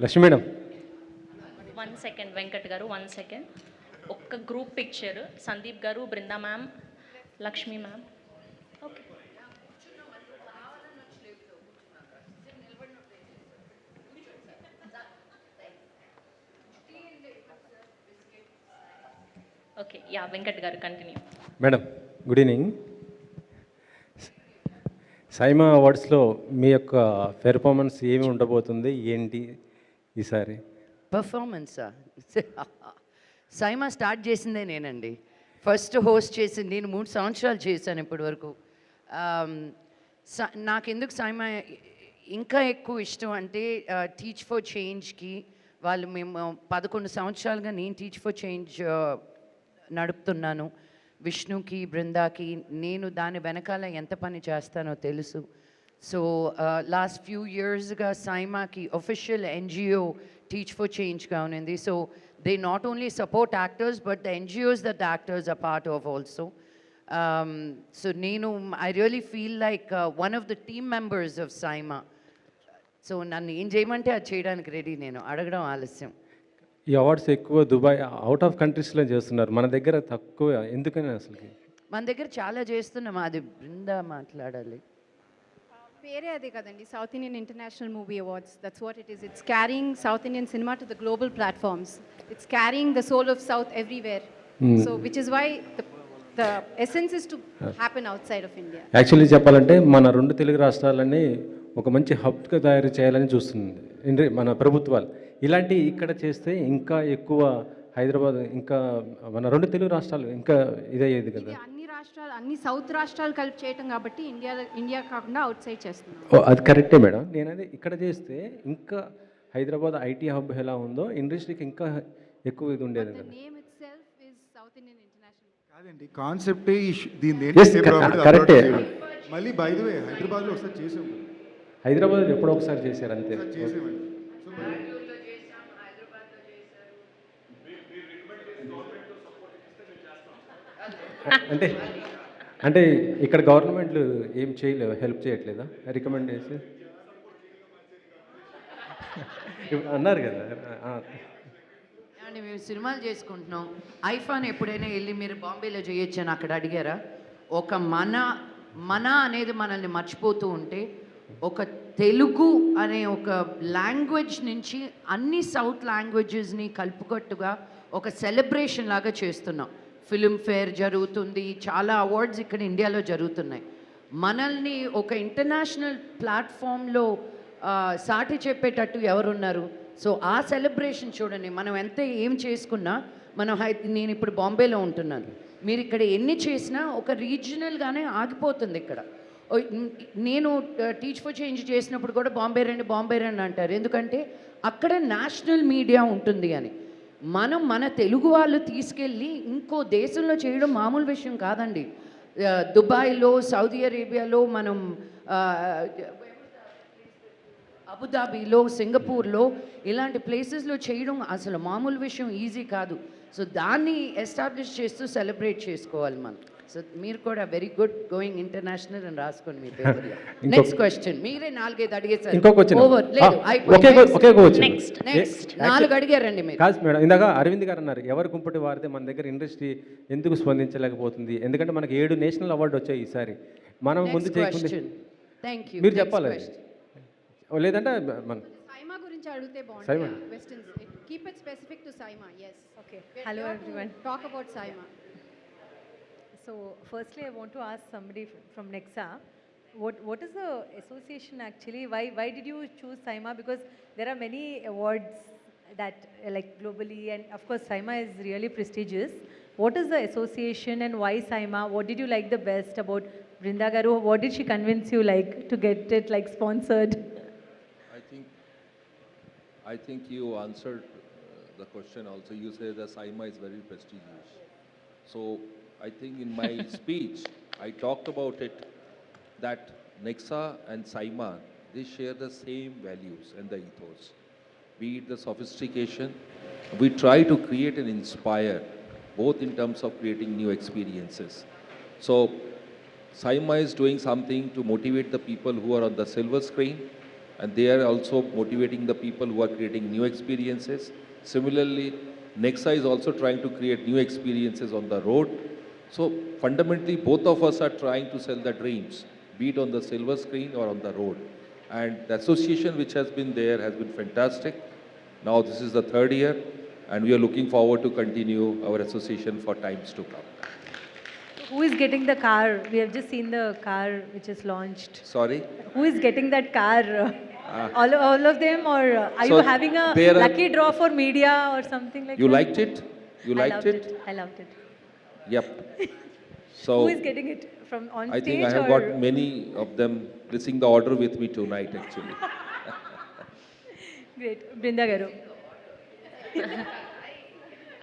Lakshmi madam. 1 second Venkat గారు, 1 second. ఒక్క group picture Sandeep గారు, Brinda ma'am, Lakshmi ma'am. Okay. Okay, yeah Venkat గారు continue. Madam good evening. SIIMA అవార్డ్స్లో మీ యొక్క పెర్ఫార్మెన్స్ ఏమి ఉండబోతుంది ఏంటి ఈసారి? పర్ఫార్మెన్సా? సైమా స్టార్ట్ చేసిందే నేనండి. ఫస్ట్ హోస్ట్ చేసింది నేను. 3 సంవత్సరాలు చేశాను ఇప్పటి వరకు. నాకెందుకు సైమా ఇంకా ఎక్కువ ఇష్టం అంటే టీచ్ ఫర్ చేంజ్కి మేము 11 సంవత్సరాలుగా నేను టీచ్ ఫర్ చేంజ్ నడుపుతున్నాను. విష్ణుకి, బృందాకి నేను దాని వెనకాల ఎంత పని చేస్తానో తెలుసు. సో లాస్ట్ ఫ్యూ ఇయర్స్గా సైమాకి ఒఫిషియల్ ఎన్జిఓ టీచ్ ఫర్ చేంజ్గా ఉన్నింది. So they not only support actors but the NGOs that the actors are part of also. So నేను I really feel like one of the team members of SIIMA. So నన్ను ఏం చేయమంటే అది చేయడానికి ready, నేను అడగడం ఆలస్యం. ఈ అవార్డ్స్ ఎక్కువ దుబాయ్, అవుట్ ఆఫ్ కంట్రీస్లో చేస్తున్నారు, మన దగ్గర తక్కువ, ఎందుకని అసలుకి? మన దగ్గర చాలా చేస్తున్నాం, అది బృందా మాట్లాడాలి. పేరే అదే కదండి, South Indian International Movie Awards. That's what it is. It's carrying South Indian cinema to the global platforms. It's carrying the soul of South everywhere. So which is why the essence is to happen outside of India. Actually చెప్పాలంటే మన 2 తెలుగు రాష్ట్రాలని ఒక మంచి హబ్గా తయారు చేయాలని చూస్తుంది మన ప్రభుత్వాలు. ఇలాంటి ఇక్కడ చేస్తే ఇంకా ఎక్కువ హైదరాబాద్, ఇంకా మన 2 తెలుగు రాష్ట్రాలు ఇంకా ఇదయ్యేది కదా. అన్ని రాష్ట్రాలు, అన్ని సౌత్ రాష్ట్రాలు కలిపి చేయటం కాబట్టి ఇండియా కాకుండా అవుట్ సైడ్ చేస్తున్నాం. అది కరెక్టే మేడం. నేను అది ఇక్కడ చేస్తే ఇంకా హైదరాబాద్ ఐటీ హబ్ ఎలా ఉందో ఇండస్ట్రీకి ఇంకా ఎక్కువ ఇది ఉండేది కదా. Name itself is south Indian international. కాదండి, కాన్సెప్టే దీన్ని కరెక్టే. మళ్ళీ బై ది వే హైదరాబాద్లో ఒకసారి చేసాం. హైదరాబాద్ ఎప్పుడో ఒకసారి చేశారు అంతే. చేసామండి. అంటే అంటే ఇక్కడ గవర్నమెంట్లు ఏం చేయలేవు, హెల్ప్ చేయట్లేదా? రికమెండ్ చేసి అన్నారు కదా. ఏమండి, మేము సినిమాలు చేసుకుంటున్నాం. ఐఫాన్ ఎప్పుడైనా వెళ్ళి మీరు బాంబేలో చేయొచ్చు అని అక్కడ అడిగారా? ఒక మన అనేది మనల్ని మర్చిపోతూ ఉంటే, ఒక తెలుగు అనే ఒక లాంగ్వేజ్ నుంచి అన్ని సౌత్ లాంగ్వేజెస్ని కలుపుకట్టుగా ఒక సెలబ్రేషన్ లాగా చేస్తున్నాం. ఫిల్మ్ఫేర్ జరుగుతుంది, చాలా అవార్డ్స్ ఇక్కడ ఇండియాలో జరుగుతున్నాయి. మనల్ని ఒక ఇంటర్నేషనల్ ప్లాట్ఫామ్లో సాటి చెప్పేటట్టు ఎవరున్నారు? సో ఆ సెలబ్రేషన్ చూడండి. మనం ఎంత ఏం చేసుకున్నా, నేను ఇప్పుడు బాంబేలో ఉంటున్నాను, మీరు ఇక్కడ ఎన్ని చేసినా ఒక రీజనల్గానే ఆగిపోతుంది ఇక్కడ. నేను టీచ్ ఫర్ చేంజ్ చేసినప్పుడు కూడా బాంబే రండి అంటారు. ఎందుకంటే అక్కడ నేషనల్ మీడియా ఉంటుంది అని. మన తెలుగు వాళ్ళు తీసుకెళ్ళి ఇంకో దేశంలో చేయడం మామూలు విషయం కాదండి. దుబాయ్లో, సౌదీ అరేబియాలో, మనం అబుదాబీలో, సింగపూర్లో ఇలాంటి ప్లేసెస్లో చేయడం అసలు మామూలు విషయం, ఈజీ కాదు. సో దాన్ని ఎస్టాబ్లిష్ చేస్తూ సెలబ్రేట్ చేసుకోవాలి మనం. సో మీరు కూడా వెరీ గుడ్, గోయింగ్ ఇంటర్నేషనల్ అని రాసుకోండి మీ పేపర్లో. Next question. మీరే 4-5 అడిగేసారు. ఓవర్ లేదు, నెక్స్ట్ 4 అడిగారండి మీరు. కాదు మేడం, ఇందాక అరవింద్ గారు అన్నారు ఎవరు కుంపటి వారితే మన దగ్గర ఇండస్ట్రీ ఎందుకు స్పందించలేకపోతుంది, ఎందుకంటే మనకి 7 నేషనల్ అవార్డు వచ్చాయి ఈసారి. మనం ముందు చేయకుండా మీరు చెప్పాలి, లేదంటే మన సైమా గురించి అడిగితే బాగుంటుంది. Westerns keep it specific to SIIMA. yes, okay. Hello everyone, talk about Saima. So firstly I want to ask somebody from Nexa, what is the association actually? Why did you choose Saima? Because there are many awards that like globally, and of course Saima is really prestigious. What is the association and why Saima? What did you like the best about Brinda Garu? What did she convince you like to get it like sponsored? I think you answered the question also. You say that Saima is very prestigious. So I think in my speech, I talked about it, that Nexa and Saima, they share the same values and the ethos. Be it the sophistication, we try to create and inspire, both in terms of creating new experiences. So Saima is doing something to motivate the people who are on the silver screen, and they are also motivating the people who are creating new experiences. Similarly, Nexa is also trying to create new experiences on the road. So fundamentally, both of us are trying to sell the dreams, be it on the silver screen or on the road. And the association which has been there has been fantastic. Now this is the third year, and we are looking forward to continue our association for times to come. Who is getting the car? We have just seen the car which is launched. Sorry? Who is getting that car? All of them, or are So you having a there are- lucky draw for media or something like You that? liked it? You I liked loved it? I loved it. Yep. Who So is getting it from on I stage? think I have or? got many of them placing the order with me tonight actually. Great, Brinda Garu.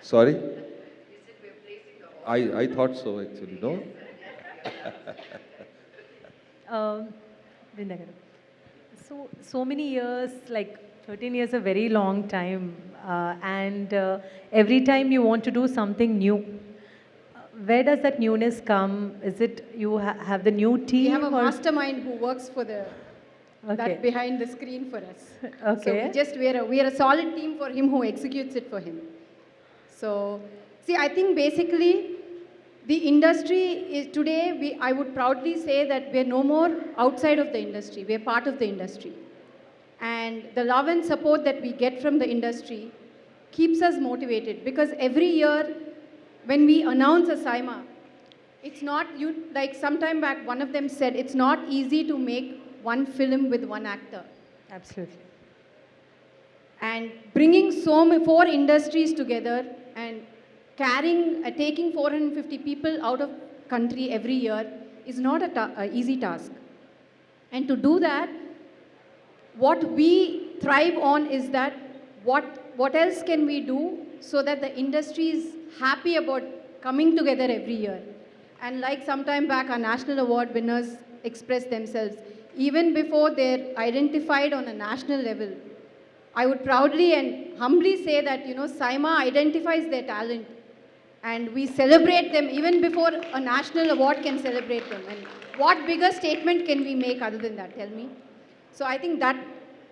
Sorry? I thought so actually, no? Brinda Garu. So many years, like 13 years, a very long time, and every time you want to do something new. Where does that newness come? Is it you have the new team? We have a or- mastermind who works for the Okay. that behind the screen for us. Okay. So we are a solid team for him who executes it for him. So see, I think basically the industry is today. I would proudly say that we are no more outside of the industry. We are part of the industry, and the love and support that we get from the industry keeps us motivated because every year when we announce a SIMA, it's not like sometime back one of them said it's not easy to make one film with one actor. Absolutely. And bringing four industries together and taking 450 people out of country every year is not a easy task. And to do that, what we thrive on is that what else can we do so that the industry is happy about coming together every year. And like sometime back, our national award winners expressed themselves, even before they're identified on a national level, I would proudly and humbly say that, SIMA identifies their talent and we celebrate them even before a national award can celebrate them. And what bigger statement can we make other than that? Tell me. So I think that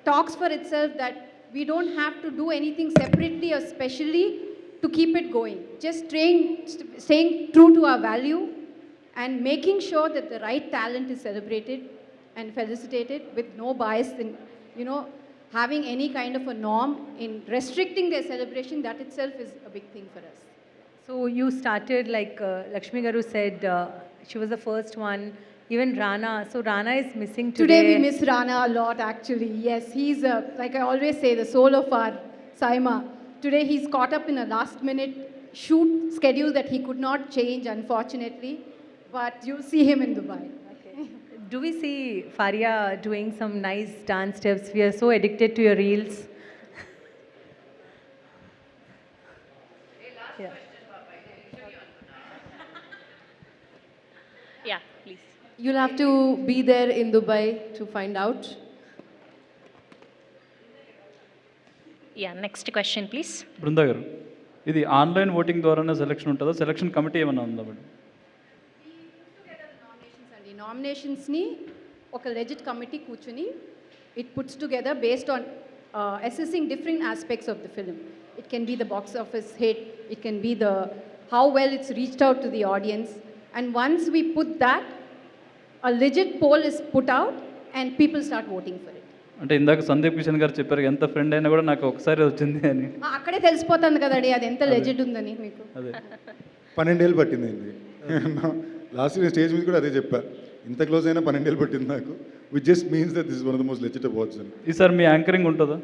talks for itself that we don't have to do anything separately or specially to keep it going. Just staying true to our value and making sure that the right talent is celebrated and felicitated with no bias in, having any kind of a norm in restricting their celebration. That itself is a big thing for us. So you started, like Lakshmi Garu said, she was the first one. Even Rana. So Rana is missing today. Today we miss Rana a lot actually. Yes, he's, like I always say, the soul of our SIMA. Today he's caught up in a last minute shoot schedule that he could not change, unfortunately. But you'll see him in Dubai. Okay. Do we see Faria doing some nice dance steps? We are so addicted to your reels. Yeah. Yeah, please. You'll have to be there in Dubai to find out. Yeah, next question, please. Brinda గారు, ఇది online voting ద్వారానే selection ఉంటుందా? Selection committee ఏమైనా ఉందా madam? అండి నామినేషన్స్ని ఒక legit committee కూర్చుని it puts together based on assessing different aspects of the film. It can be the box office hit, it can be the how well it's reached out to the audience. And once we put that, a legit poll is put out and people start voting for it. అంటే ఇందాక సందీప్ కిషన్ గారు చెప్పారు ఎంత friend అయినా కూడా నాకు ఒకసారి వచ్చింది అని. అక్కడే తెలిసిపోతుంది కదండి అది ఎంత లెజిట్ ఉందని మీకు. అదే 12 ఏళ్ళు పట్టిందండి. లాస్ట్ నేను స్టేజ్ మీద కూడా అదే చెప్పా, ఇంత క్లోజ్ అయినా 12 ఏళ్ళు పట్టింది నాకు. Which just means that this one of the most legit awards అని. ఈసారి మీ యాంకరింగ్ ఉంటుందా?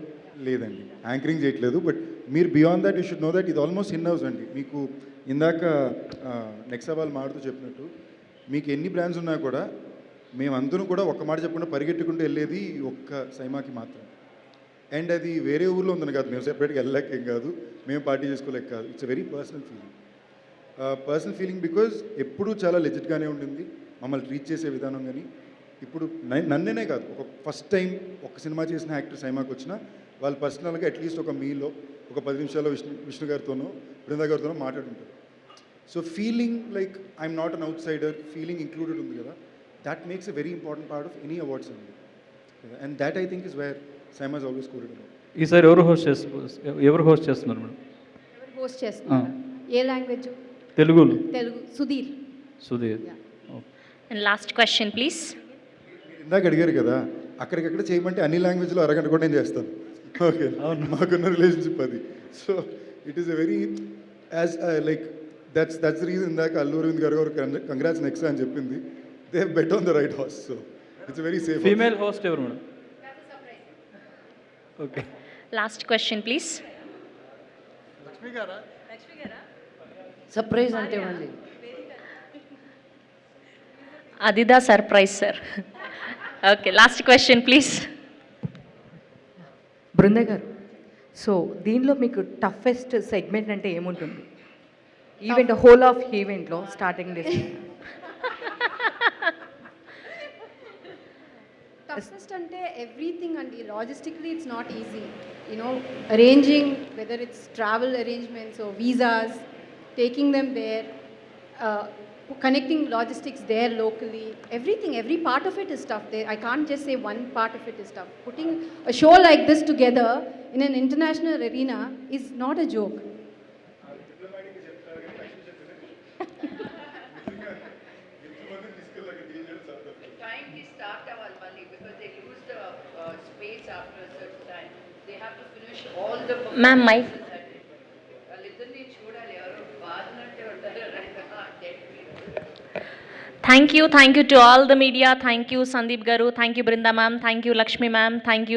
లేదండి, యాంకరింగ్ చేయట్లేదు. బట్ మీరు beyond that you should know that ఇది ఆల్మోస్ట్ ఇన్ హౌస్ అండి. మీకు ఇందాక నెక్సా వాళ్ళు మాడుతూ చెప్పినట్టు మీకు ఎన్ని బ్రాండ్స్ ఉన్నా కూడా మేమందరూ కూడా ఒక్క మాట చెప్పకుండా పరిగెట్టుకుంటూ వెళ్ళేది ఒక్క సైమాకి మాత్రం. అండ్ అది వేరే ఊర్లో ఉందని కాదు, మేము సెపరేట్గా వెళ్ళలేకేం కాదు, మేము పార్టీ చేసుకోలేక కాదు. It's a very personal feeling because ఎప్పుడూ చాలా లెజిట్గానే ఉంటుంది మమ్మల్ని ట్రీట్ చేసే విధానం. కానీ ఇప్పుడు నన్నేనే కాదు, ఒక ఫస్ట్ టైం ఒక సినిమా చేసిన యాక్టర్ సైమాకి వచ్చినా వాళ్ళు పర్సనల్గా అట్లీస్ట్ ఒక మీలో ఒక 10 నిమిషాల్లో విష్ణు గారితోనో బృందా గారితోనో మాట్లాడుంటారు. So feeling like I'm not an outsider, feeling included ఉంది కదా, that makes a very important part of any awards ceremony. And that I think is where SIIMA is always coded about. ఈసారి ఎవరు హోస్ట్ చేస్తున్నారు మేడం? ఎవరు host చేస్తున్నారు? ఏ language? తెలుగులో. Telugu. Sudheer. Sudheer. And last question please. ఇందాక అడిగారు కదా, అక్కడికక్కడ చేయమంటే అన్ని లాంగ్వేజ్లో అరగంట కూడా నేను చేస్తాను. ఓకే, మాకున్న రిలేషన్షిప్ అది. So it is a very as like that's the reason ఇందాక అల్లు అరవింద్ గారు కంగ్రాట్స్ నెక్స్ట్ అని చెప్పింది. They have bet on the right horse. So it's very safe. Female host ఎవరు madam? Okay. Last question please. Surprise అంటే మళ్ళీ అదిదా surprise sir. Okay, last question please. Brinda గారు, so దీనిలో మీకు టఫెస్ట్ సెగ్మెంట్ అంటే ఏముంటుంది? ఈవెంట్ హోల్ ఆఫ్ ఈవెంట్లో starting days. Toughest ante everything andi. Logistically it's not easy. You know, arranging, whether it's travel arrangements or visas, taking them there, connecting logistics there locally, everything, every part of it is tough. I can't just say one part of it is tough. Putting a show like this together in an international arena is not a joke. టైంకి start అవ్వాలి మళ్ళీ, because they lose the space after a certain time. They have to finish all the Ma'am, mic. వాళ్ళిద్దరిని చూడాలి, ఎవరో బాధినట్టే ఉంటారు. Thank you to all the media. Thank you Sandeep Garu. Thank you Brinda ma'am. Thank you Lakshmi ma'am. Thank you